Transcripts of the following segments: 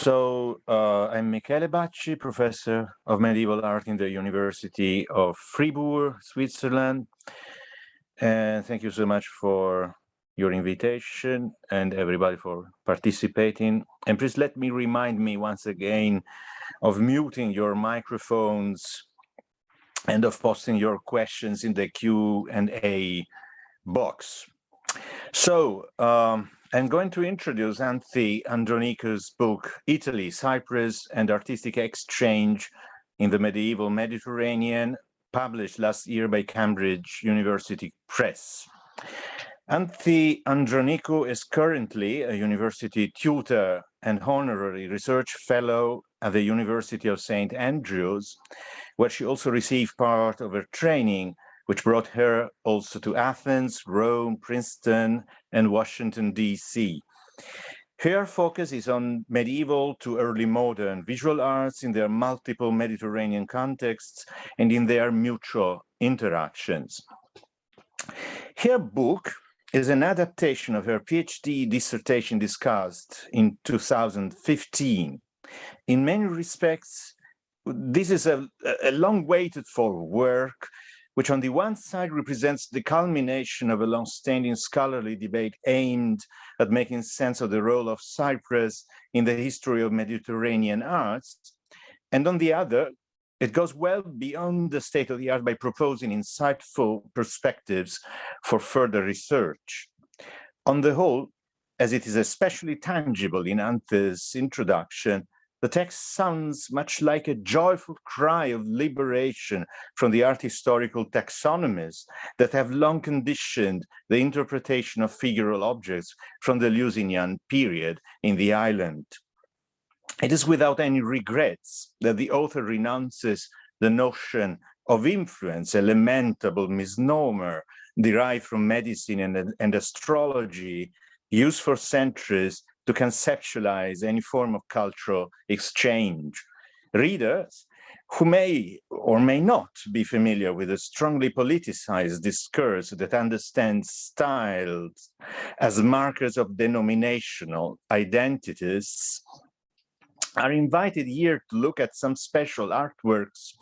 I'm Michele Bacci, professor of medieval art in the University of Fribourg, Switzerland. And thank you so much for your invitation and everybody for participating. And please let me remind me once again of muting your microphones and of posting your questions in the Q&A box. I'm going to introduce Anthi Andronikou's book, Italy, Cyprus, and Artistic Exchange in the Medieval Mediterranean, published last year by Cambridge University Press. Anthi Andronikou is currently a university tutor and honorary research fellow at the University of St. Andrews, where she also received part of her training, which brought her also to Athens, Rome, Princeton, and Washington, D.C. Her focus is on medieval to early modern visual arts in their multiple Mediterranean contexts and in their mutual interactions. Her book is an adaptation of her PhD dissertation discussed in 2015. In many respects, this is a long-waited for work, which on the one side represents the culmination of a long-standing scholarly debate aimed at making sense of the role of Cyprus in the history of Mediterranean arts, and on the other, it goes well beyond the state of the art by proposing insightful perspectives for further research. On the whole, as it is especially tangible in Anthi's introduction, the text sounds much like a joyful cry of liberation from the art historical taxonomies that have long conditioned the interpretation of figural objects from the Eleusinian period in the island. It is without any regrets that the author renounces the notion of influence, a lamentable misnomer derived from medicine and astrology, used for centuries to conceptualize any form of cultural exchange. Readers who may or may not be familiar with a strongly politicized discourse that understands styles as markers of denominational identities are invited here to look at some special artworks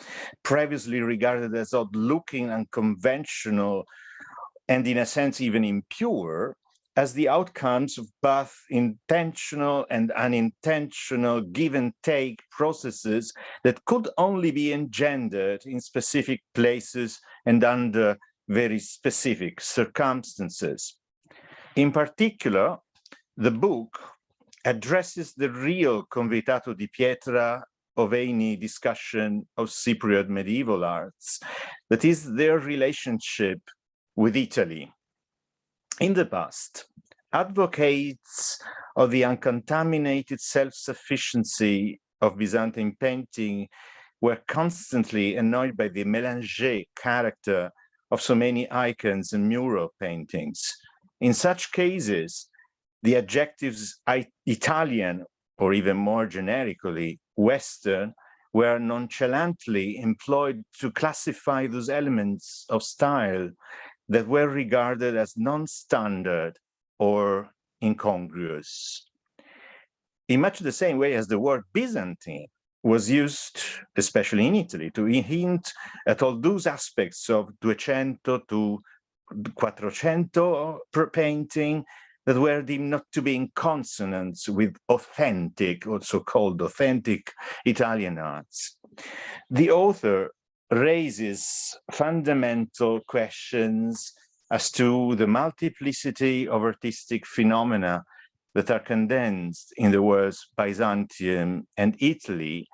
previously regarded as odd-looking, unconventional, and in a sense even impure, as the outcomes of both intentional and unintentional give-and-take processes that could only be engendered in specific places and under very specific circumstances. In particular, the book addresses the real Convitato di Pietra of any discussion of Cypriot medieval arts, that is, their relationship with Italy. In the past, advocates of the uncontaminated self-sufficiency of Byzantine painting were constantly annoyed by the mélangé character of so many icons and mural paintings. In such cases, the adjectives Italian, or even more generically, Western, were nonchalantly employed to classify those elements of style that were regarded as non-standard or incongruous. In much the same way as the word Byzantine was used, especially in Italy, to hint at all those aspects of 200 to 400 painting that were deemed not to be in consonance with authentic, also called authentic Italian arts. The author raises fundamental questions as to the multiplicity of artistic phenomena that are condensed in the words Byzantium and Italy,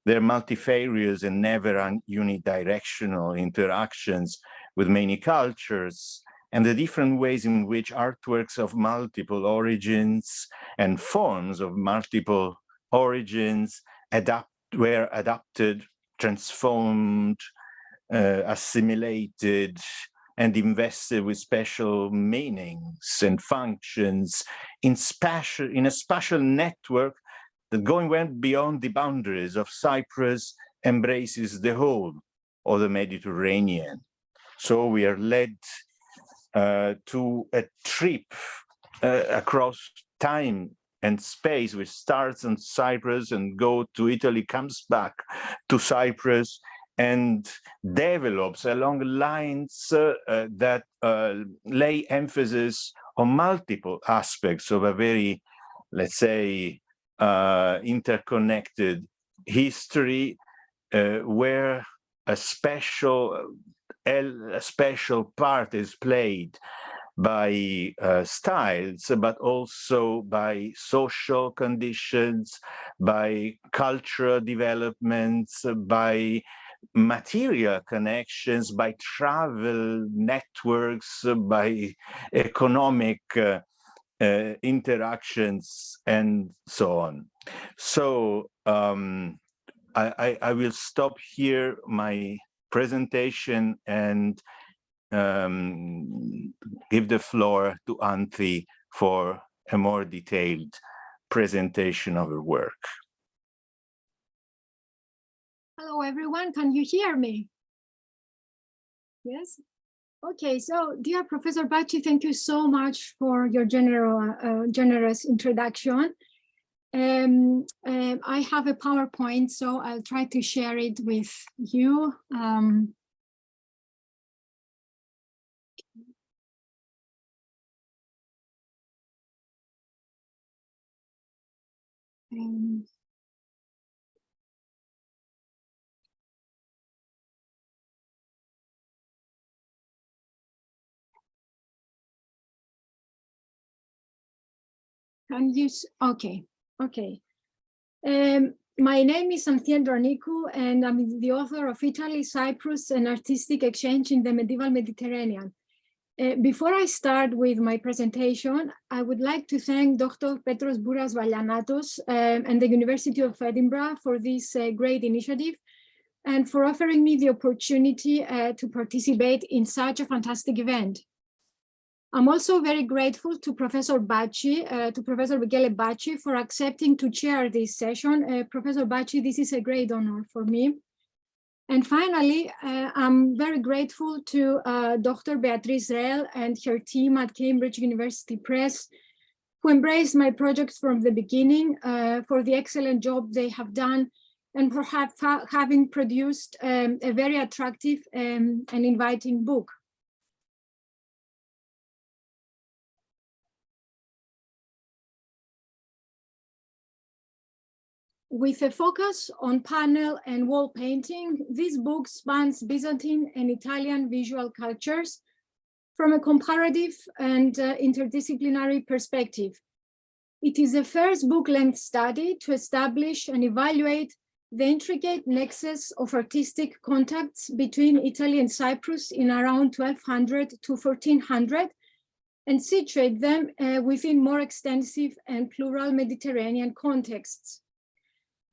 their multifarious and never unidirectional interactions with many cultures, and the different ways in which artworks of multiple origins and forms of multiple origins were adapted, transformed, assimilated, and invested with special meanings and functions in a spatial network that, going well beyond the boundaries of Cyprus, embraces the whole of the Mediterranean. So we are led to a trip across time and space, which starts in Cyprus and go to Italy, comes back to Cyprus, and develops along lines that lay emphasis on multiple aspects of a very, let's say, interconnected history, where a special part is played by styles, but also by social conditions, by cultural developments, by material connections, by travel networks, by economic interactions, and so on. So I will stop here my presentation and give the floor to Anthi for a more detailed presentation of her work. Hello, everyone. Can you hear me? Yes? Okay, so dear Professor Bacci, thank you so much for your generous introduction. I have a PowerPoint, so I'll try to share it with you. Can you, okay. My name is Anthi Andronikou, and I'm the author of Italy, Cyprus, an Artistic Exchange in the Medieval Mediterranean. Before I start with my presentation, I would like to thank Dr. Petros Bouras-Vallianatos and the University of Edinburgh for this great initiative and for offering me the opportunity to participate in such a fantastic event. I'm also very grateful to Professor Bacci, to Professor Michele Bacci, for accepting to chair this session. Professor Bacci, this is a great honor for me. And finally, I'm very grateful to Dr. Beatrice Rell and her team at Cambridge University Press, who embraced my project from the beginning, for the excellent job they have done, and for having produced a very attractive and inviting book. With a focus on panel and wall painting, this book spans Byzantine and Italian visual cultures from a comparative and interdisciplinary perspective. It is the first book-length study to establish and evaluate the intricate nexus of artistic contacts between Italy and Cyprus in around 1200 to 1400 and situate them within more extensive and plural Mediterranean contexts.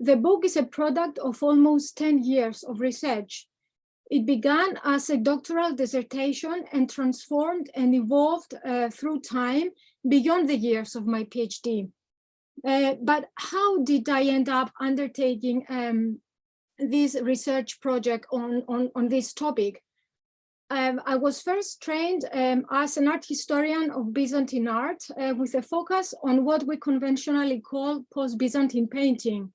The book is a product of almost 10 years of research. It began as a doctoral dissertation and transformed and evolved through time beyond the years of my PhD. But how did I end up undertaking this research project on this topic? I was first trained as an art historian of Byzantine art with a focus on what we conventionally call post-Byzantine painting.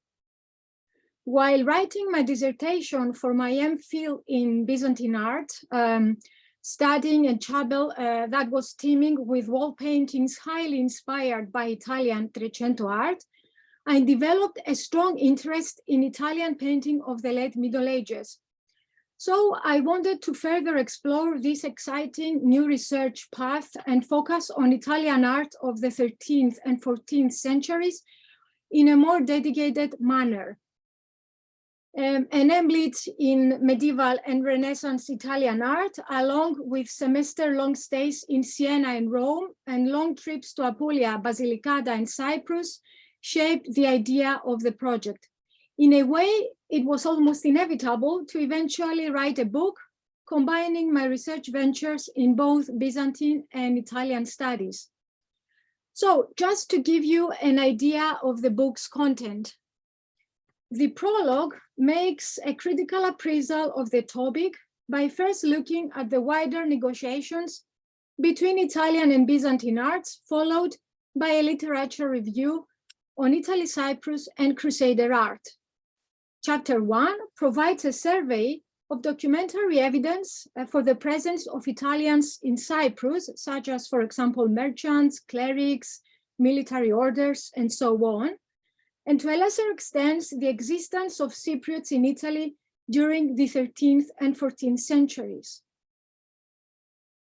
While writing my dissertation for my MPhil in Byzantine art, studying a chapel that was teeming with wall paintings highly inspired by Italian Trecento art, I developed a strong interest in Italian painting of the late Middle Ages. So I wanted to further explore this exciting new research path and focus on Italian art of the 13th and 14th centuries in a more dedicated manner. Enabled in medieval and Renaissance Italian art, along with semester-long stays in Siena and Rome and long trips to Apulia, Basilicata, and Cyprus, shaped the idea of the project. In a way, it was almost inevitable to eventually write a book combining my research ventures in both Byzantine and Italian studies. So just to give you an idea of the book's content, the prologue makes a critical appraisal of the topic by first looking at the wider negotiations between Italian and Byzantine arts, followed by a literature review on Italy, Cyprus, and Crusader art. Chapter 1 provides a survey of documentary evidence for the presence of Italians in Cyprus, such as, for example, merchants, clerics, military orders, and so on, and to a lesser extent, the existence of Cypriots in Italy during the 13th and 14th centuries.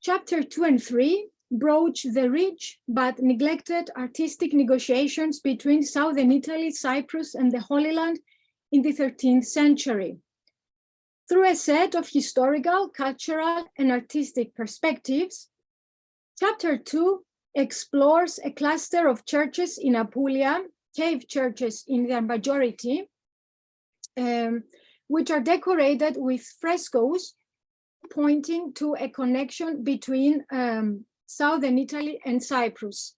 Chapter 2 and 3 broach the rich but neglected artistic negotiations between southern Italy, Cyprus, and the Holy Land in the 13th century. Through a set of historical, cultural, and artistic perspectives, Chapter 2 explores a cluster of churches in Apulia, cave churches in their majority, which are decorated with frescoes pointing to a connection between southern Italy and Cyprus.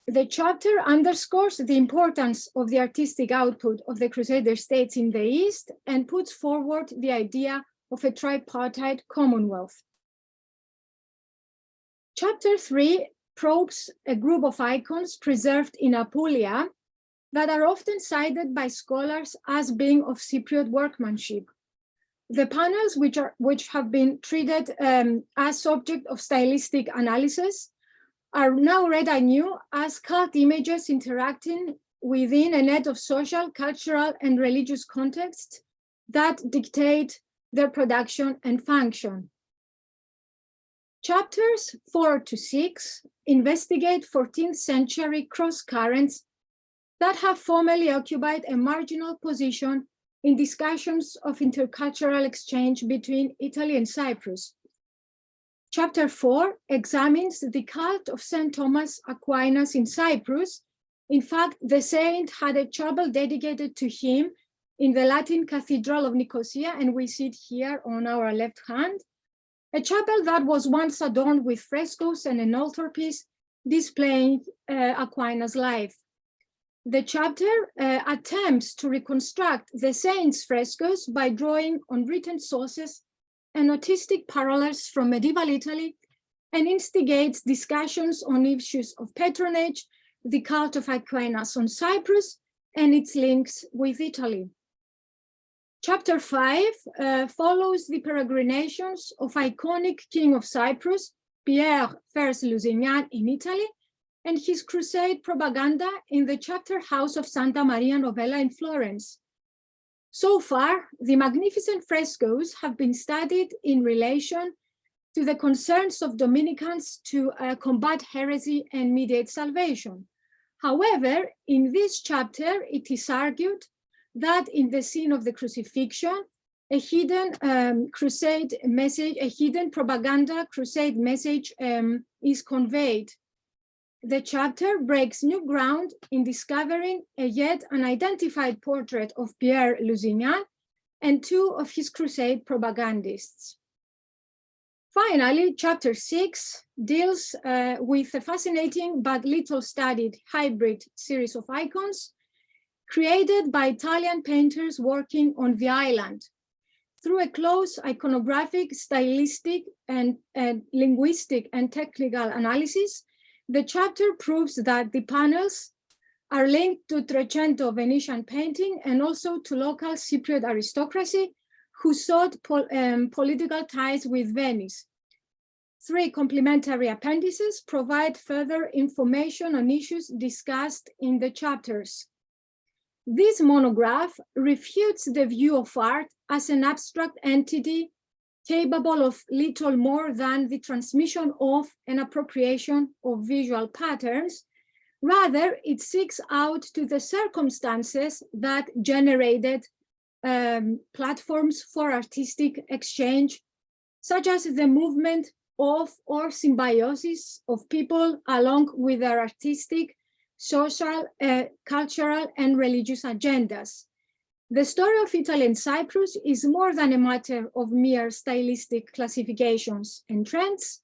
The chapter underscores the importance of the artistic output of the Crusader states in the East and puts forward the idea of a tripartite commonwealth. Chapter 3 probes a group of icons preserved in Apulia that are often cited by scholars as being of Cypriot workmanship. The panels, which have been treated as subject of stylistic analysis, are now read anew as cult images interacting within a net of social, cultural, and religious contexts that dictate their production and function. Chapters 4 to 6 investigate 14th century cross-currents that have formerly occupied a marginal position in discussions of intercultural exchange between Italy and Cyprus. Chapter 4 examines the cult of St. Thomas Aquinas in Cyprus. In fact, the saint had a chapel dedicated to him in the Latin Cathedral of Nicosia, and we see it here on our left hand. A chapel that was once adorned with frescoes and an altarpiece displaying Aquinas' life. The chapter attempts to reconstruct the saint's frescoes by drawing on written sources and artistic parallels from medieval Italy, and instigates discussions on issues of patronage, the cult of Aquinas on Cyprus, and its links with Italy. Chapter 5 follows the peregrinations of iconic King of Cyprus, Pierre I Lusignan in Italy, and his crusade propaganda in the chapter house of Santa Maria Novella in Florence. So far, the magnificent frescoes have been studied in relation to the concerns of Dominicans to combat heresy and mediate salvation. However, in this chapter, it is argued that in the scene of the crucifixion, a hidden crusade message, a hidden propaganda crusade message is conveyed. The chapter breaks new ground in discovering a yet unidentified portrait of Pierre Lusignan and two of his crusade propagandists. Finally, chapter 6 deals with a fascinating but little studied hybrid series of icons created by Italian painters working on the island. Through a close iconographic, stylistic, and linguistic and technical analysis, the chapter proves that the panels are linked to Trecento Venetian painting and also to local Cypriot aristocracy who sought political ties with Venice. 3 complementary appendices provide further information on issues discussed in the chapters. This monograph refutes the view of art as an abstract entity capable of little more than the transmission of and appropriation of visual patterns. Rather, it seeks out to the circumstances that generated platforms for artistic exchange, such as the movement of or symbiosis of people along with their artistic, social, cultural, and religious agendas. The story of Italy and Cyprus is more than a matter of mere stylistic classifications and trends.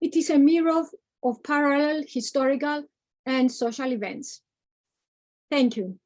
It is a mirror of parallel historical and social events. Thank you.